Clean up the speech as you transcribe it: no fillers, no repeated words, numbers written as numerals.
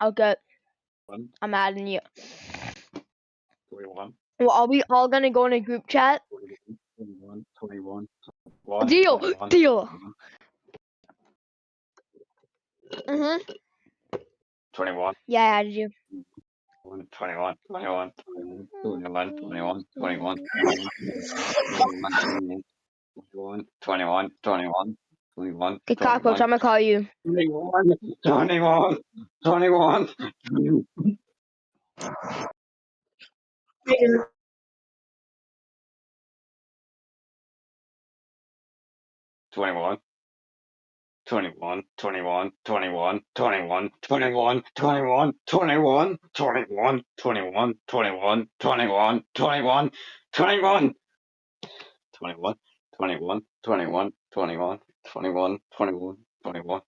Okay, One, I'm adding you. 21, Well, are we all gonna go in a group chat? 21, 21, 21, Deal, 21, deal. 21, Mhm. 21, Yeah, I added you. 21, 21, 21, 21, 21, 21, 21, 21, Okay, Cockroach, I'm gonna call you. 21, 21, 21, 21, 21, 21, 21, 21, 21, 21, 21, 21, 21, 21, 21, 21, 21, 21, 21, 21, 21, 21, 21, 21,